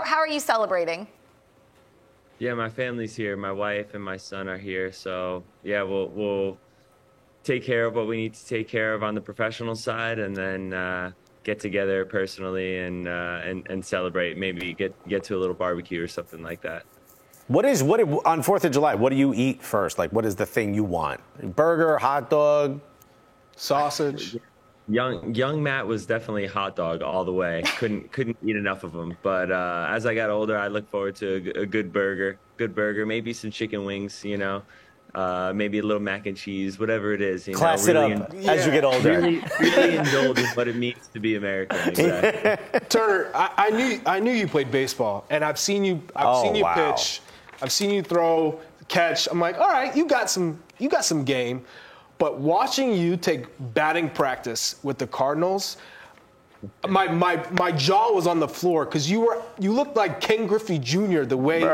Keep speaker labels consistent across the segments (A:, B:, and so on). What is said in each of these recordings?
A: How are you celebrating?
B: Yeah, my family's here. My wife and my son are here. So yeah, we'll take care of what we need to take care of on the professional side, and then get together personally and celebrate. Maybe get to a little barbecue or something like that.
C: On 4th of July, what do you eat first? Like, what is the thing you want? Burger, hot dog,
D: sausage?
B: Young Matt was definitely hot dog all the way. Couldn't eat enough of them. But as I got older, I look forward to a good burger. Maybe some chicken wings. Maybe a little mac and cheese, whatever it is.
C: Class it up as you get older.
B: Really indulge in what it means to be American. Exactly.
D: Turner, I knew you played baseball, and I've seen you pitch. I've seen you throw, catch. I'm like, all right, you got some game. But watching you take batting practice with the Cardinals, my jaw was on the floor because you looked like Ken Griffey Jr. the way you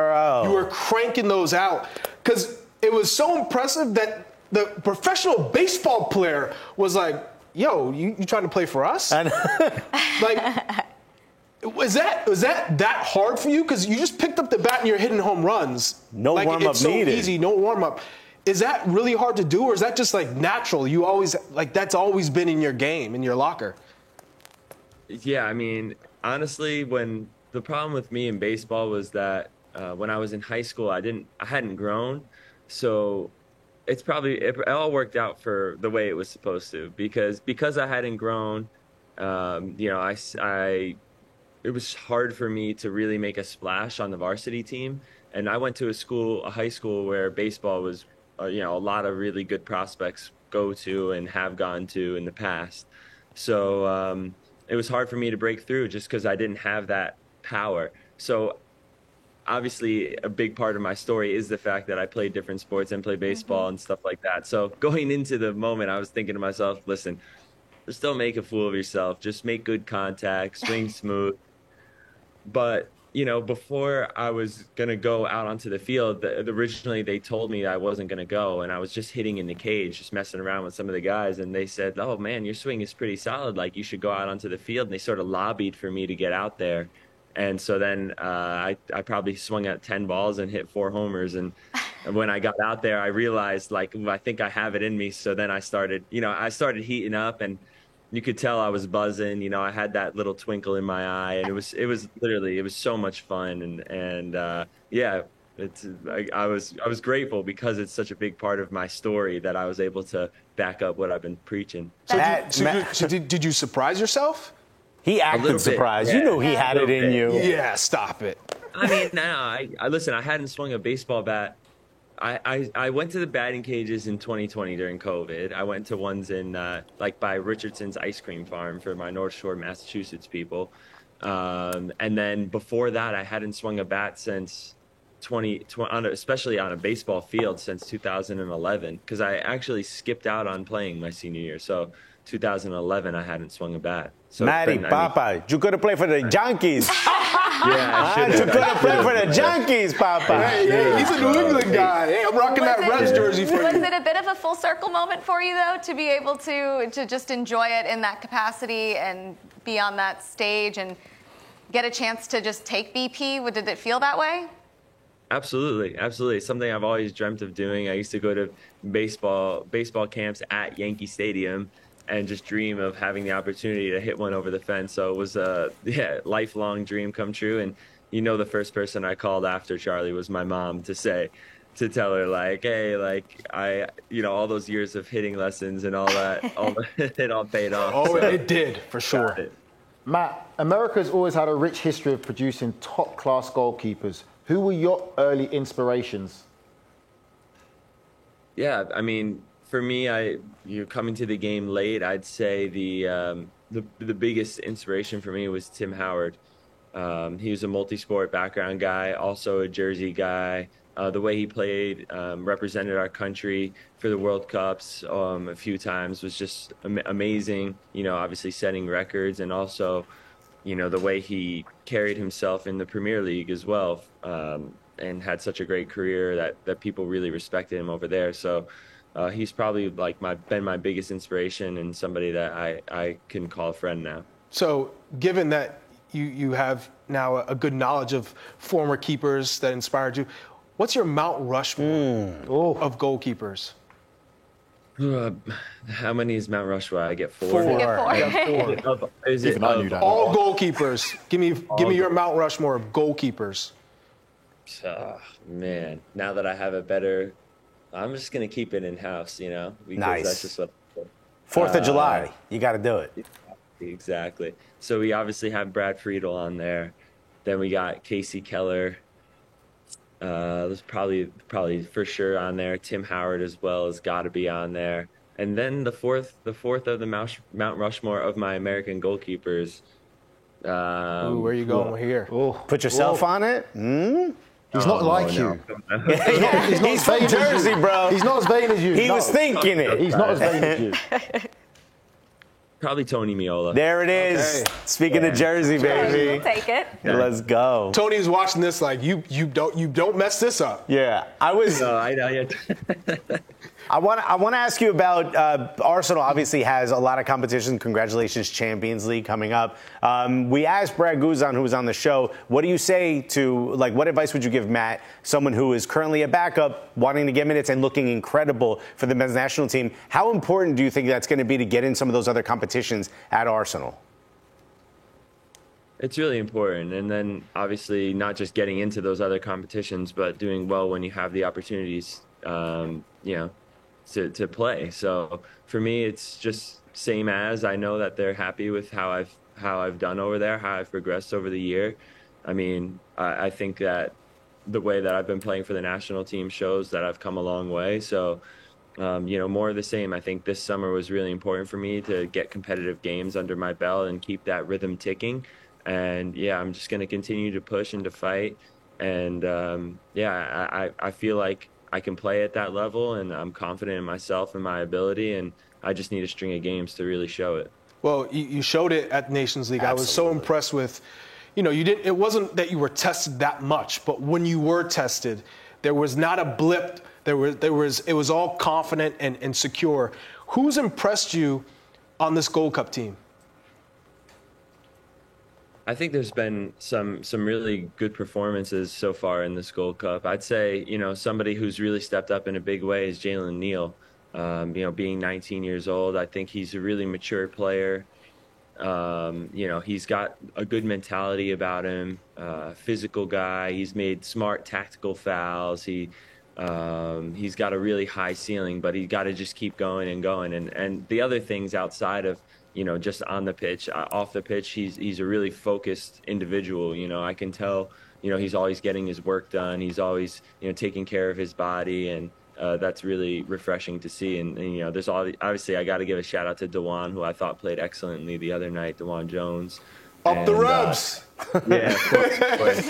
D: were cranking those out. Because it was so impressive that the professional baseball player was like, yo, you trying to play for us? Like, was that hard for you? Because you just picked up the bat and you're hitting home runs.
C: No warm-up
D: it's so
C: needed.
D: Easy, no warm-up. Is that really hard to do, or is that just like natural? You always, like, that's always been in your game, in your locker?
B: Yeah, I mean, honestly, when the problem with me in baseball was that when I was in high school, I hadn't grown. So it all worked out for the way it was supposed to, because I hadn't grown. It was hard for me to really make a splash on the varsity team. And I went to a high school where baseball was, a lot of really good prospects go to and have gone to in the past. So it was hard for me to break through just because I didn't have that power. So obviously a big part of my story is the fact that I played different sports and played baseball and stuff like that. So going into the moment, I was thinking to myself, listen, just don't make a fool of yourself. Just make good contact, swing smooth. But before I was going to go out onto the field, originally they told me I wasn't going to go, and I was just hitting in the cage, just messing around with some of the guys, and they said, oh, man, your swing is pretty solid. Like, you should go out onto the field, and they sort of lobbied for me to get out there. And so then I probably swung at 10 balls and hit 4 homers, and when I got out there, I realized, like, I think I have it in me. So then I started heating up, and you could tell I was buzzing. I had that little twinkle in my eye, and it was so much fun. I was grateful because it's such a big part of my story that I was able to back up what I've been preaching.
D: So did you surprise yourself?
C: He acted surprised.
B: Yeah.
C: You knew he had it in you.
D: Yeah, stop it.
B: I mean, listen, I hadn't swung a baseball bat. I went to the batting cages in 2020 during COVID. I went to ones in by Richardson's ice cream farm for my North Shore, Massachusetts people. And then before that, I hadn't swung a bat since especially on a baseball field, since 2011, because I actually skipped out on playing my senior year. So 2011, I hadn't swung a bat. So
C: Matty, Papa, you could have played for the Yankees.
B: Yeah, I
C: you could have played for the Yankees, Papa.
D: Hey, he's a New England guy. Hey, I'm rocking that Reds jersey for you.
A: Was it a bit of a full circle moment for you, though, to be able to just enjoy it in that capacity and be on that stage and get a chance to just take BP? Did it feel that way?
B: Absolutely. Something I've always dreamt of doing. I used to go to baseball camps at Yankee Stadium and just dream of having the opportunity to hit one over the fence. So it was a lifelong dream come true. And the first person I called after Charlie was my mom to tell her, like, hey, like, all those years of hitting lessons and all that, it all paid off.
D: Oh, so it did, for sure.
E: Matt, America's always had a rich history of producing top-class goalkeepers. Who were your early inspirations?
B: Yeah, I mean, for me, you're coming to the game late. I'd say the biggest inspiration for me was Tim Howard. He was a multi-sport background guy, also a Jersey guy. The way he played, represented our country for the World Cups a few times was just amazing. Obviously setting records, and also, the way he carried himself in the Premier League as well, and had such a great career that people really respected him over there. So he's probably been my biggest inspiration and somebody that I can call a friend now.
D: So given that you have now a good knowledge of former keepers that inspired you. What's your Mount Rushmore of goalkeepers?
B: How many is Mount Rushmore? I get four.
A: You get four.
D: I got four.
B: Is it
E: Even I knew that.
D: All goalkeepers. Give me your Mount Rushmore of goalkeepers.
B: Oh, man, now that I have a better, I'm just gonna keep it in house, you know, because
C: Nice.
B: that's just what.
C: 4th of July, you got to do it.
B: Exactly. So we obviously have Brad Friedel on there. Then we got Casey Keller. There's probably for sure on there. Tim Howard as well has got to be on there. And then the fourth of the Mount Rushmore of my American goalkeepers.
D: Ooh, where are you going here?
E: Oh,
C: Put yourself on it.
E: he's not like you.
C: He's from Jersey, bro.
E: He's not as vain as you.
C: He
E: no.
C: was thinking it.
E: He's not as vain as you.
B: Probably Tony Miola.
C: There it is.
D: Okay.
C: Speaking of Jersey,
A: We'll
C: baby.
A: take it.
C: Let's go.
D: Tony's watching this like you don't mess this up.
C: Yeah, I was.
B: No, I
C: I want to ask you about Arsenal. Obviously, has a lot of competition. Congratulations, Champions League coming up. We asked Brad Guzan, who was on the show, what do you say to what advice would you give Matt, someone who is currently a backup, wanting to get minutes and looking incredible for the men's national team? How important do you think that's going to be to get in some of those other competitions at Arsenal?
B: It's really important. And then obviously not just getting into those other competitions, but doing well when you have the opportunities, to play. So for me, it's just same as I know that they're happy with how I've done over there, how I've progressed over the year. I mean, I think that the way that I've been playing for the national team shows that I've come a long way. So, more of the same. I think this summer was really important for me to get competitive games under my belt and keep that rhythm ticking. And yeah, I'm just going to continue to push and to fight. And I feel like I can play at that level, and I'm confident in myself and my ability, and I just need a string of games to really show it.
D: Well, you showed it at Nations League.
C: Absolutely.
D: I was so impressed with, it wasn't that you were tested that much, but when you were tested, there was not a blip. It was all confident and secure. Who's impressed you on this Gold Cup team?
B: I think there's been some really good performances so far in this Gold Cup. I'd say, somebody who's really stepped up in a big way is Jalen Neal. Being 19 years old, I think he's a really mature player. He's got a good mentality about him, physical guy. He's made smart tactical fouls. He's got a really high ceiling, but he's got to just keep going and going. And the other things outside of, just on the pitch, off the pitch, he's a really focused individual. I can tell, he's always getting his work done. He's always, taking care of his body, and that's really refreshing to see. And there's obviously I got to give a shout out to DeJuan, who I thought played excellently the other night, DeJuan Jones.
D: Up the Rebs.
B: Yeah, of course.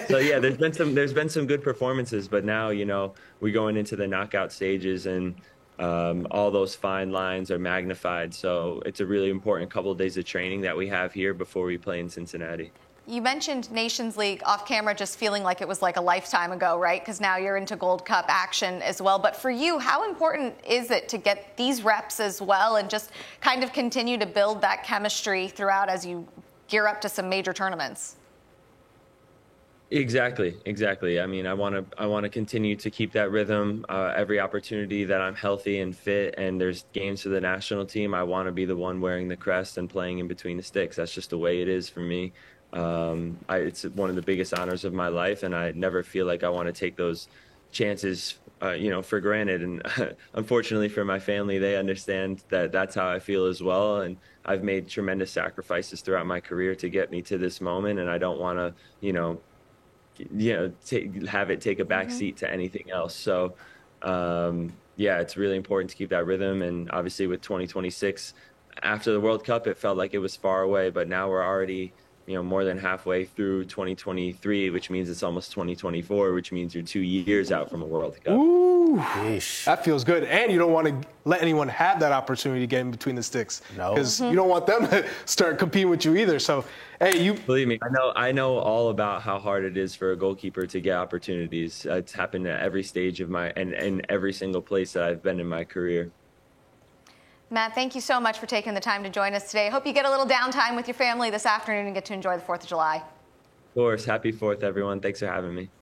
B: So yeah, there's been some good performances, but now we're going into the knockout stages, and all those fine lines are magnified. So it's a really important couple of days of training that we have here before we play in Cincinnati.
A: You mentioned Nations League off camera, just feeling like it was like a lifetime ago, right? Because now you're into Gold Cup action as well. But for you, how important is it to get these reps as well and just kind of continue to build that chemistry throughout as you gear up to some major tournaments?
B: Exactly. I mean, I want to continue to keep that rhythm. Every opportunity that I'm healthy and fit, and there's games for the national team, I want to be the one wearing the crest and playing in between the sticks. That's just the way it is for me. It's one of the biggest honors of my life, and I never feel like I want to take those chances, for granted. And unfortunately for my family, they understand that that's how I feel as well. And I've made tremendous sacrifices throughout my career to get me to this moment, and I don't want to, have it take a back seat to anything else. So, it's really important to keep that rhythm. And obviously with 2026, after the World Cup, it felt like it was far away, but now we're already, more than halfway through 2023, which means it's almost 2024, which means you're 2 years out from a World Cup.
D: Ooh,
C: Yeesh.
D: that feels good. And you don't want to let anyone have that opportunity to get in between the sticks.
C: No.
D: Because you don't want them to start competing with you either. So, hey,
B: Believe me, I know all about how hard it is for a goalkeeper to get opportunities. It's happened at every stage of and every single place that I've been in my career.
A: Matt, thank you so much for taking the time to join us today. I hope you get a little downtime with your family this afternoon and get to enjoy the 4th of July.
B: Of course. Happy 4th, everyone. Thanks for having me.